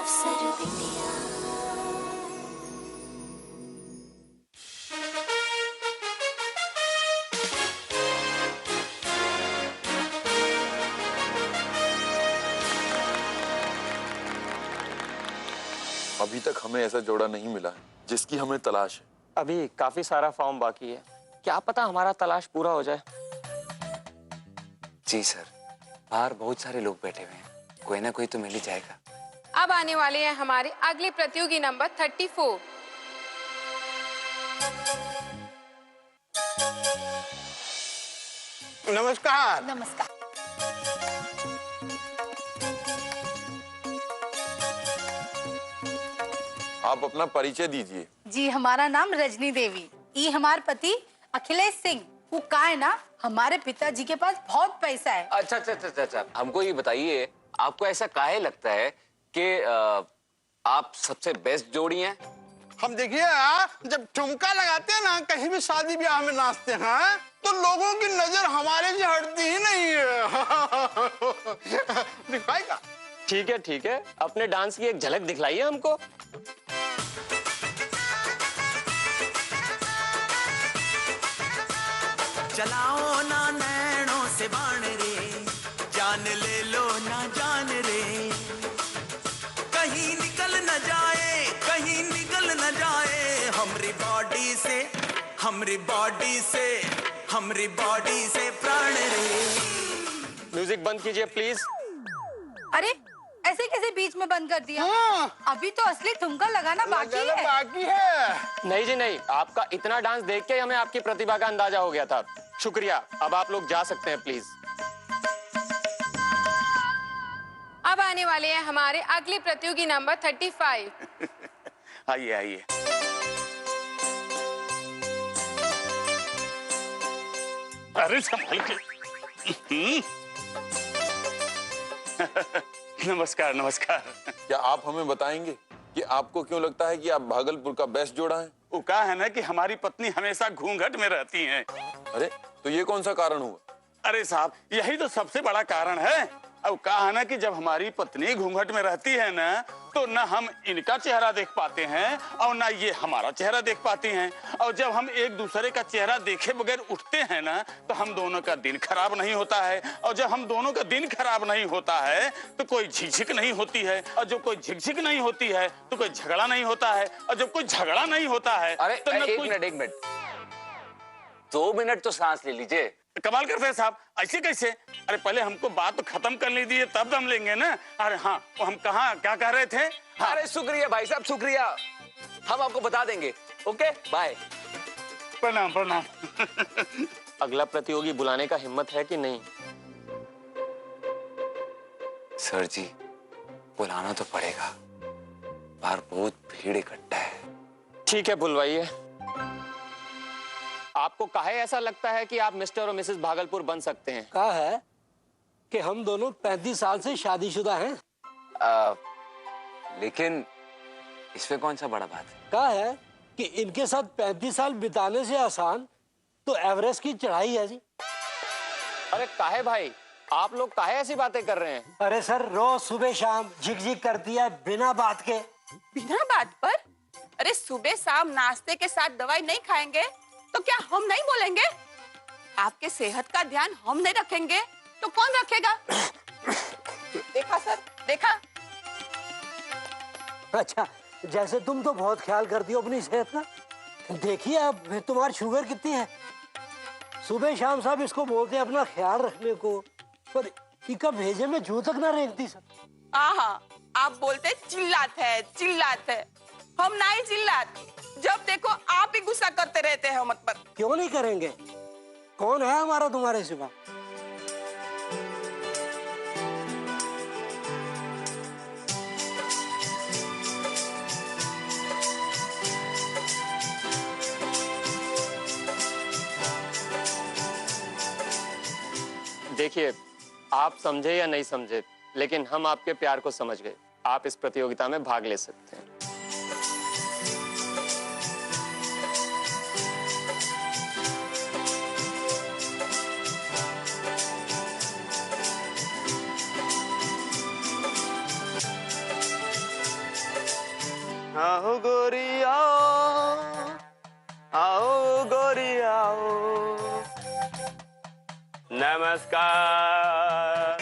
अफसर बिटिया। अभी तक हमें ऐसा जोड़ा नहीं मिला है जिसकी हमें तलाश है। अभी काफी सारा फॉर्म बाकी है, क्या पता हमारा तलाश पूरा हो जाए। जी सर, बाहर बहुत सारे लोग बैठे हुए हैं, कोई ना कोई तो मिल ही जाएगा। अब आने वाले हैं हमारे अगले प्रतियोगी नंबर 34। नमस्कार। नमस्कार। आप अपना परिचय दीजिए। जी, हमारा नाम रजनी देवी। ये हमारे पति अखिलेश सिंह। वो का है ना, हमारे पिताजी के पास बहुत पैसा है। अच्छा अच्छा अच्छा अच्छा, हमको ये बताइए, आपको ऐसा काहे लगता है कि आप सबसे बेस्ट जोड़ी हैं? हम देखिए जब ठुमका लगाते हैं ना, कहीं भी शादी ब्याह में नाचते हैं, तो लोगों की नजर हमारे से हटती ही नहीं है। दिखाएगा? ठीक है, अपने डांस की एक झलक दिखलाइए हमको। चलाओ ना नैनों से बाण रे, जान ले लो ना जान रे, कहीं निकल न जाए, कहीं निकल न जाए हमरी बॉडी से, हमरी बॉडी से, हमरी बॉडी से प्राण रे। म्यूजिक बंद कीजिए प्लीज। अरे ऐसे कैसे बीच में बंद कर दिया? अभी तो असली ठुमका लगाना बाकी है। बाकी है। नहीं जी नहीं, आपका इतना डांस देख के हमें आपकी प्रतिभा का अंदाजा हो गया था। शुक्रिया, अब आप लोग जा सकते हैं प्लीज। अब आने वाले हैं हमारे अगले प्रतियोगी नंबर 35। आइए आइए। अरे संभल के। नमस्कार नमस्कार। क्या आप हमें बताएंगे कि आपको क्यों लगता है कि आप भागलपुर का बेस्ट जोड़ा है? वो कहा है ना कि हमारी पत्नी हमेशा घूंघट में रहती हैं। अरे तो ये कौन सा कारण हुआ? अरे साहब, यही तो सबसे बड़ा कारण है। अब कहा है ना कि जब हमारी पत्नी घूंघट में रहती है ना, तो न हम इनका चेहरा देख पाते हैं और ना ये हमारा चेहरा देख पाती हैं। और जब हम एक दूसरे का चेहरा देखे बगैर उठते हैं ना, तो हम दोनों का दिन खराब नहीं होता है। और जब हम दोनों का दिन खराब नहीं होता है, तो कोई झिकझिक नहीं होती है। और जब कोई झिकझिक नहीं होती है, तो कोई झगड़ा नहीं होता है। और जब कोई झगड़ा नहीं होता है, अरे तो एक मिनट, 2 मिनट तो सांस ले लीजिए। कमाल करते हैं साहब, ऐसे कैसे? अरे पहले हमको बात तो खत्म कर लीजिए, तब दम लेंगे ना। अरे हाँ, वो हम कहाँ क्या कह रहे थे? हाँ। अरे शुक्रिया भाई साहब, शुक्रिया, हम आपको बता देंगे। Okay bye. प्रणाम प्रणाम। अगला प्रतियोगी बुलाने का हिम्मत है कि नहीं? सर जी, बुलाना तो पड़ेगा, बाहर बहुत भीड़ इकट्ठा है। ठीक है, बुलवाइए। आपको काहे ऐसा लगता है कि आप मिस्टर और मिसेस भागलपुर बन सकते हैं? कहा है कि हम दोनों 35 साल से शादीशुदा हैं। लेकिन इसमें कौन सा बड़ा बात है? कहा है कि इनके साथ 35 साल बिताने से आसान तो एवरेस्ट की चढ़ाई है जी। अरे काहे भाई, आप लोग काहे ऐसी बातें कर रहे हैं? अरे सर, रोज सुबह शाम झिकझिक करती है बिना बात के। बिना बात पर? अरे सुबह शाम नाश्ते के साथ दवाई नहीं खाएंगे तो क्या हम नहीं बोलेंगे? आपके सेहत का ध्यान हम नहीं रखेंगे तो कौन रखेगा? देखा सर, देखा। अच्छा, जैसे तुम तो बहुत ख्याल करती हो अपनी सेहत का। देखिए अब तुम्हारी शुगर कितनी है। सुबह शाम सब इसको बोलते हैं अपना ख्याल रखने को, पर इका भेजे में जू तक ना रेंगती सर। आहा, आप बोलते चिल्लात है। हम नहीं चिल्लात, जब देखो आप ही गुस्सा करते रहते हैं हम पर। क्यों नहीं करेंगे? कौन है हमारा तुम्हारे सिवा? देखिए, आप समझे या नहीं समझे, लेकिन हम आपके प्यार को समझ गए। आप इस प्रतियोगिता में भाग ले सकते हैं। आओ गोरी आओ, आओ गोरी आओ। नमस्कार।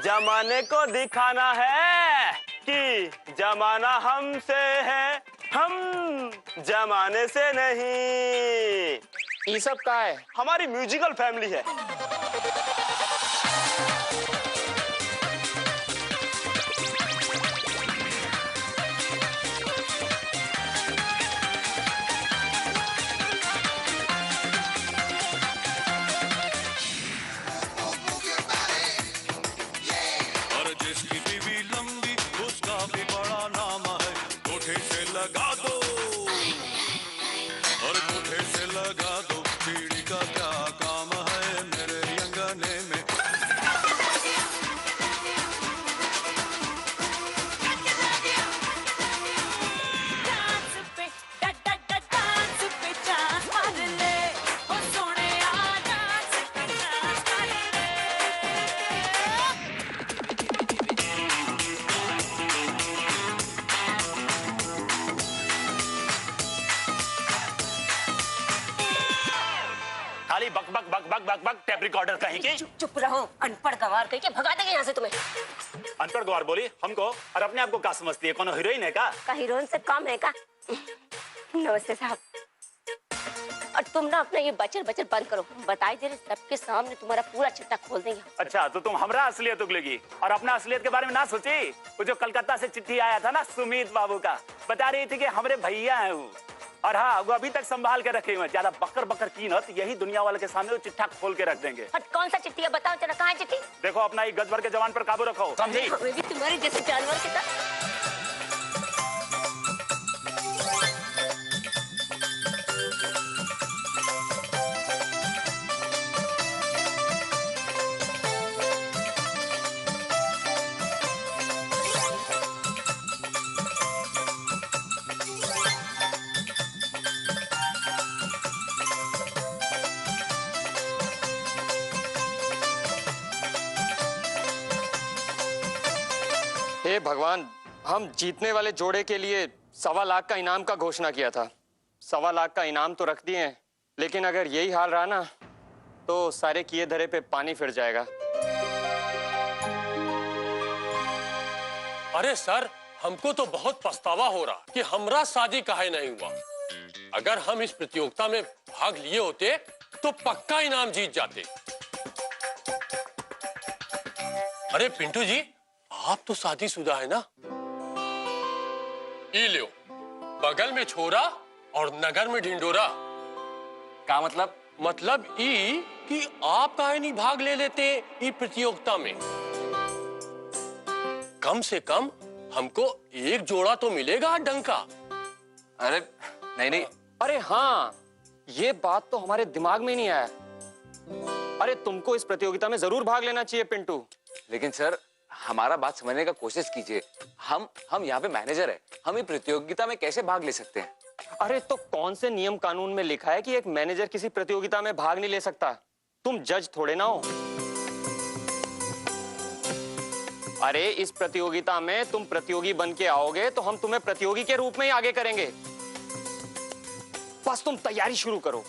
जमाने को दिखाना है कि जमाना हमसे है, हम जमाने से नहीं। ये सब का है? हमारी म्यूजिकल फैमिली है। खाली बक बक बक बक बक बक टेप रिकॉर्डर कहीं की। चुप रहो, अनपढ़ गंवार कहीं के, भगा देंगे यहाँ से तुम्हें। अनपढ़ गंवार बोली हमको, और अपने आप को क्या समझती है? कौन हीरोइन है का? हीरोइन से कम है का? नमस्ते साहब। और तुम ना अपना ये बचर बचर बंद करो, बताई दे रहे सबके सामने तुम्हारा पूरा चिट्ठा खोल देंगे। अच्छा, तो तुम हमरा असलियत उगलेगी और अपना असलियत के बारे में ना सोची? वो जो कलकत्ता से चिट्ठी आया था ना सुमित बाबू का, बता रही थी कि हमारे भैया हैं वो, और हाँ वो अभी तक संभाल के रखे हुए। ज्यादा बकर बकर की न, यही दुनिया वाले के सामने वो चिट्ठा खोल के रख देंगे। कौन सा चिट्ठी है बताओ जरा, कहाँ है चिट्ठी? देखो अपना एक गजबर के जवान पर काबू रखो, समझी? तुम्हारे जैसे जानवर के साथ। हे भगवान, हम जीतने वाले जोड़े के लिए 1.25 लाख का इनाम का घोषणा किया था। 1.25 लाख का इनाम तो रख दिए हैं, लेकिन अगर यही हाल रहा ना तो सारे किए धरे पे पानी फिर जाएगा। अरे सर, हमको तो बहुत पछतावा हो रहा कि हमरा शादी काहे नहीं हुआ। अगर हम इस प्रतियोगिता में भाग लिए होते तो पक्का इनाम जीत जाते। अरे पिंटू जी, आप तो शादीशुदा है ना? ई लो, बगल में छोरा और नगर में ढिंडोरा। क्या मतलब? मतलब ई कि आप काहे नहीं भाग ले लेते ई प्रतियोगिता में? कम से कम हमको एक जोड़ा तो मिलेगा डंका। अरे नहीं। अरे हाँ, ये बात तो हमारे दिमाग में नहीं आया। अरे तुमको इस प्रतियोगिता में जरूर भाग लेना चाहिए पिंटू। लेकिन सर, हमारा बात समझने का कोशिश कीजिए। हम यहाँ पे मैनेजर है, हम ये प्रतियोगिता में कैसे भाग ले सकते हैं? अरे तो कौन से नियम कानून में लिखा है कि एक मैनेजर किसी प्रतियोगिता में भाग नहीं ले सकता? तुम जज थोड़े ना हो। अरे इस प्रतियोगिता में तुम प्रतियोगी बन के आओगे तो हम तुम्हें प्रतियोगी के रूप में ही आगे करेंगे। बस तुम तैयारी शुरू करो।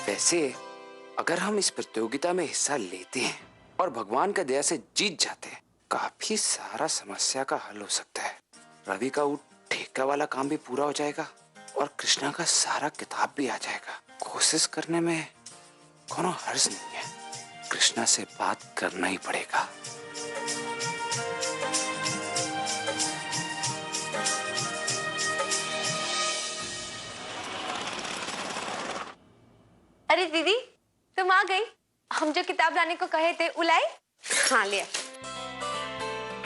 वैसे अगर हम इस प्रतियोगिता में हिस्सा लेते हैं और भगवान का दया से जीत जाते हैं, काफी सारा समस्या का हल हो सकता है। रवि का वो ठेका वाला काम भी पूरा हो जाएगा और कृष्णा का सारा किताब भी आ जाएगा। कोशिश करने में कोनो हर्ज नहीं है। कृष्णा से बात करना ही पड़ेगा। अरे दीदी, तुम आ गई। हम जो किताब लाने को कहे थे वो लाई? हाँ लिया।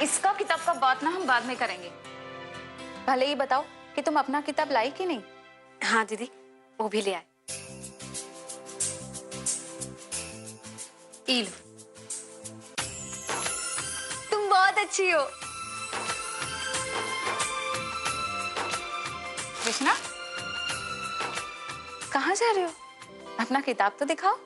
इसका किताब का बात ना हम बाद में करेंगे। पहले ये बताओ कि तुम अपना किताब लाई कि नहीं? हाँ दीदी, वो भी ले आए। ई लो। तुम बहुत अच्छी हो। कृष्णा, कहाँ जा रहे हो? अपना किताब तो दिखाओ।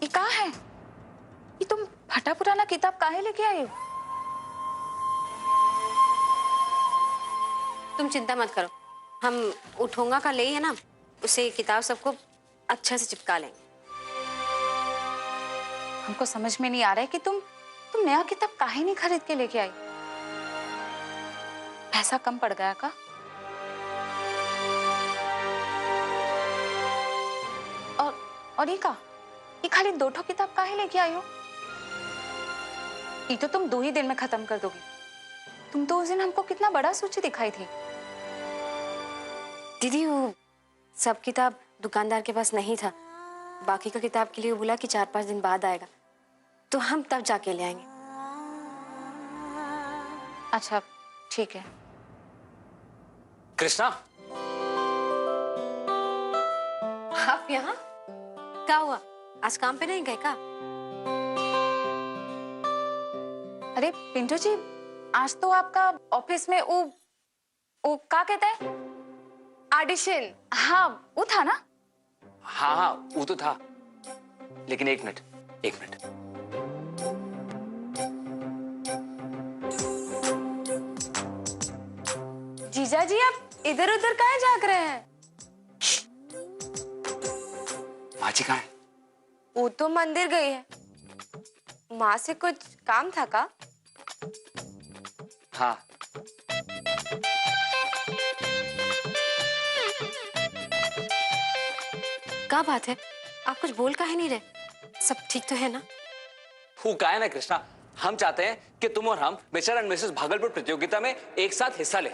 ये कहाँ है? ये तुम फटा पुराना किताब काहे लेके आई हो? तुम चिंता मत करो, हम उठोंगा का ले है ना, उसे किताब सबको अच्छा से चिपका लेंगे। हमको समझ में नहीं आ रहा है कि तुम नया किताब काहे नहीं खरीद के लेके आई? पैसा कम पड़ गया का? और ये खाली 2 ठो किताब काहे लेके आई हो? ये तो तुम 2 ही दिन में खत्म कर दोगी। तुम तो उस दिन हमको कितना बड़ा सूची दिखाई थी। दीदी वो सब किताब दुकानदार के पास नहीं था, बाकी का किताब के लिए वो बोला कि 4-5 दिन बाद आएगा, तो हम तब जाके ले आएंगे। अच्छा ठीक है। कृष्णा, आप यहाँ? क्या हुआ, आज काम पे नहीं गए क्या? अरे पिंटू जी, आज तो आपका ऑफिस में वो क्या कहते हैं, ऑडिशन। हाँ वो था ना? हाँ वो तो था, लेकिन एक मिनट। जीजा जी आप इधर उधर काहे झांक रहे हैं? माँ जी कहाँ है? वो तो मंदिर गई है। माँ से कुछ काम था का? हाँ। क्या बात है, आप कुछ बोल काहे नहीं रहे? सब ठीक तो है ना? वो का है ना कृष्णा, हम चाहते हैं कि तुम और हम मिस्टर एंड मिसेस भागलपुर प्रतियोगिता में एक साथ हिस्सा लें।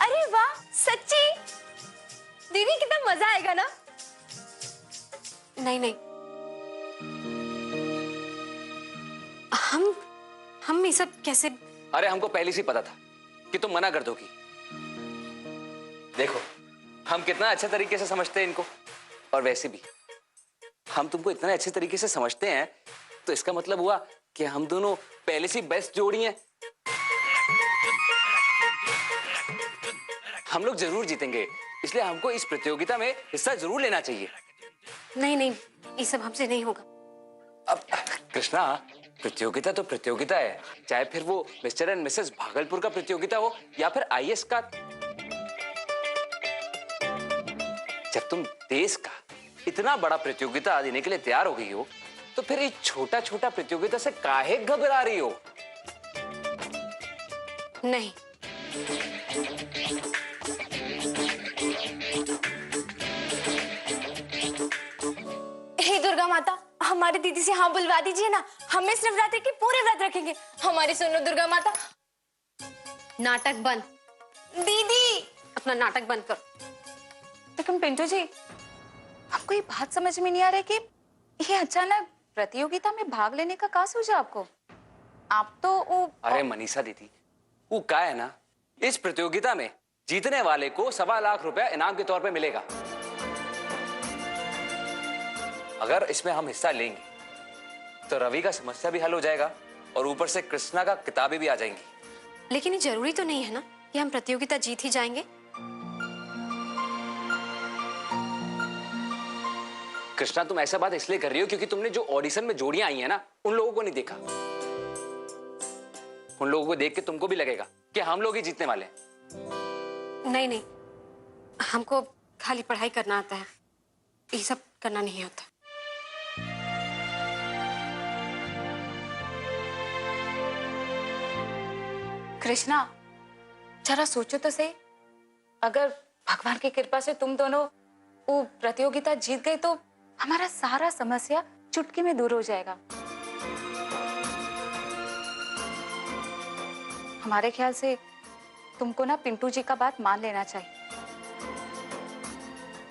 अरे वाह, सच्ची? दीदी कितना मजा आएगा ना? नहीं हम ये सब कैसे? अरे हमको पहले से पता था कि तुम मना कर दोगी। देखो हम कितना अच्छे तरीके से समझते हैं इनको, और वैसे भी हम तुमको इतने अच्छे तरीके से समझते हैं, तो इसका मतलब हुआ कि हम दोनों पहले से बेस्ट जोड़ी हैं। हम लोग जरूर जीतेंगे, इसलिए हमको इस प्रतियोगिता में हिस्सा जरूर लेना चाहिए। नहीं, ये सब हमसे नहीं होगा। अब कृष्णा, प्रतियोगिता तो प्रतियोगिता है, चाहे फिर वो मिस्टर एंड मिसेस भागलपुर का प्रतियोगिता हो या फिर आईएएस का। जब तुम देश का इतना बड़ा प्रतियोगिता देने के लिए तैयार हो गई हो, तो फिर ये छोटा छोटा प्रतियोगिता से काहे घबरा रही हो? नहीं, हे दुर्गा माता, हमारी दीदी से हाँ बुलवा दीजिए ना, हमें सिर्फ नवरात्रि की पूरे व्रत रखेंगे। हमारी सुनो दुर्गा माता। नाटक बंद। दीदी अपना नाटक बंद करो। लेकिन पिंटू जी, आपको ये बात समझ में नहीं आ रहा कि ये अचानक प्रतियोगिता में भाग लेने का क्या सूझा आपको? आप तो वो अरे मनीषा दीदी, वो क्या है ना, इस प्रतियोगिता में जीतने वाले को 1.25 लाख रुपया इनाम के तौर पे मिलेगा। अगर इसमें हम हिस्सा लेंगे तो रवि का समस्या भी हल हो जाएगा, और ऊपर से कृष्णा का किताबें भी आ जाएंगी। लेकिन ये जरूरी तो नहीं है ना कि हम प्रतियोगिता जीत ही जाएंगे। कृष्णा, तुम ऐसा बात इसलिए कर रही हो क्योंकि तुमने जो ऑडिशन में जोड़ियां आई हैं ना, उन लोगों को नहीं देखा। उन लोगों को देख के तुमको भी लगेगा कि हम लोग ही जीतने वाले हैं। नहीं, हमको खाली पढ़ाई करना आता है, ये सब करना नहीं होता। कृष्णा, जरा सोचो तो सही, अगर भगवान की कृपा से तुम दोनों वो प्रतियोगिता जीत गए तो हमारा सारा समस्या चुटकी में दूर हो जाएगा। हमारे ख्याल से तुमको ना पिंटू जी का बात मान लेना चाहिए।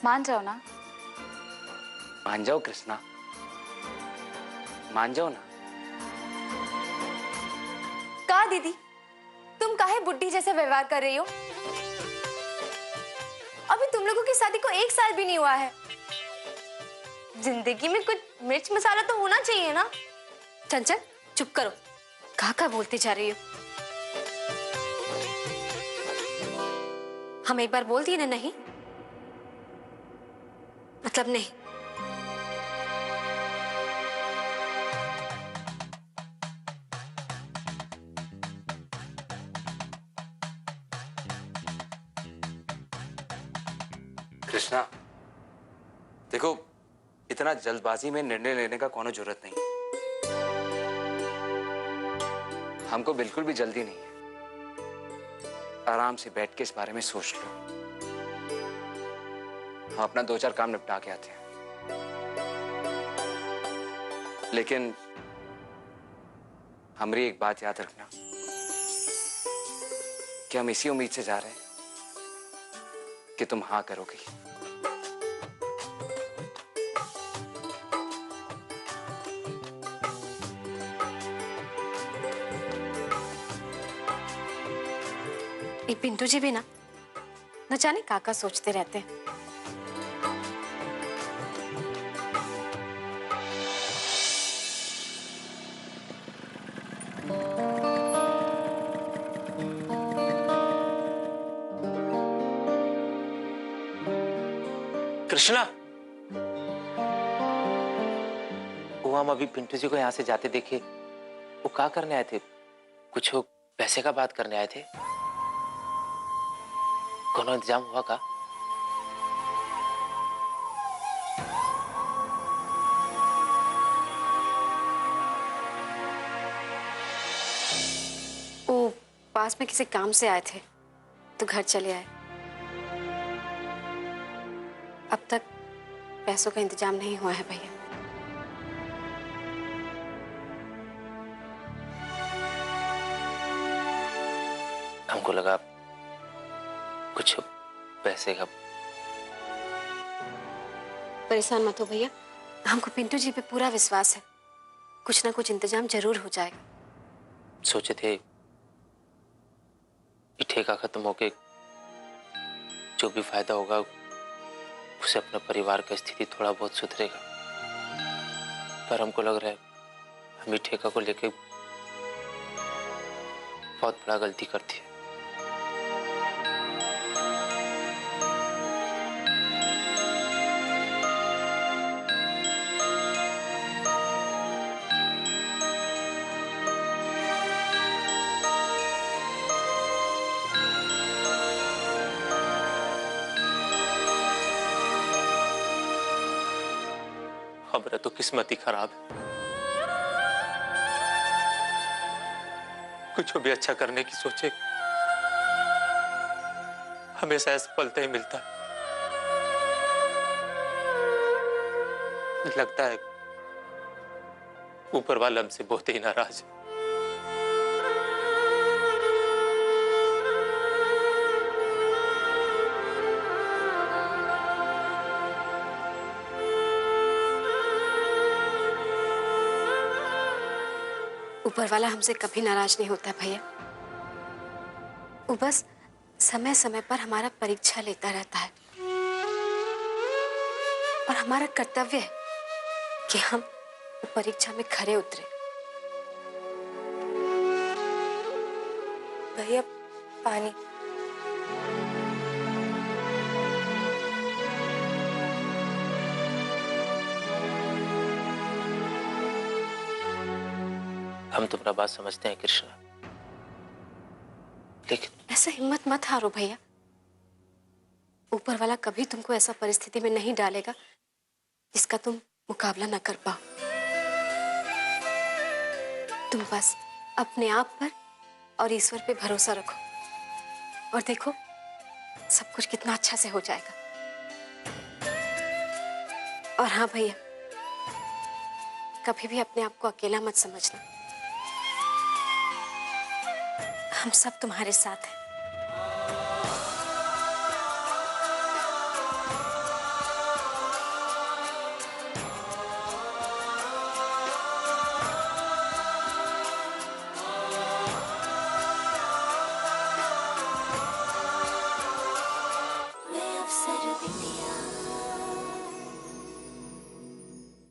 मान जाओ ना। मान जाओ कृष्णा, मान जाओ ना। का दीदी, तुम काहे बुड्ढी जैसे व्यवहार कर रही हो? अभी तुम लोगों की शादी को 1 साल भी नहीं हुआ है। जिंदगी में कुछ मिर्च मसाला तो होना चाहिए ना। चंचल चुप करो, का बोलते जा रही हो? हम एक बार बोल दिए ना नहीं, मतलब नहीं। कृष्णा देखो, इतना जल्दबाजी में निर्णय लेने का कोनो जरूरत नहीं। हमको बिल्कुल भी जल्दी नहीं है। आराम से बैठ के इस बारे में सोच लो। हम अपना 2-4 काम निपटा के आते हैं। लेकिन हमारी एक बात याद रखना कि हम इसी उम्मीद से जा रहे हैं कि तुम हाँ करोगी। ये पिंटू जी भी ना न जाने काका सोचते रहते हैं। कृष्णा, वो हम अभी पिंटू जी को यहाँ से जाते देखे। वो क्या करने आए थे? कुछ पैसे का बात करने आए थे। कोनो इंतजाम हुआ का? वो पास में किसी काम से आए थे तो घर चले आए। अब तक पैसों का इंतजाम नहीं हुआ है भैया। हमको लगा कुछ पैसे का। परेशान मत हो भैया, हमको पिंटू जी पे पूरा विश्वास है। कुछ ना कुछ इंतजाम जरूर हो जाएगा। सोचे थे ये ठेका खत्म होके जो भी फायदा होगा उससे अपने परिवार की स्थिति थोड़ा बहुत सुधरेगा। पर हमको लग रहा है हम ये ठेका को लेके बहुत बड़ा गलती करती है। हमारा तो किस्मत ही खराब है। कुछ भी अच्छा करने की सोचे हमेशा असफलता ही मिलता है। लगता है ऊपर वाला हमसे बहुत ही नाराज है। ऊपर वाला हमसे कभी नाराज नहीं होता भैया। वो बस समय समय पर हमारा परीक्षा लेता रहता है और हमारा कर्तव्य है कि हम परीक्षा में खरे उतरे। भैया पानी। हम तुम्हारा बात समझते हैं कृष्णा, लेकिन ऐसा हिम्मत मत हारो भैया। ऊपर वाला कभी तुमको ऐसा परिस्थिति में नहीं डालेगा जिसका तुम मुकाबला न कर पाओ। तुम बस अपने आप पर और ईश्वर पे भरोसा रखो और देखो सब कुछ कितना अच्छा से हो जाएगा। और हाँ भैया, कभी भी अपने आप को अकेला मत समझना। हम सब तुम्हारे साथ हैं।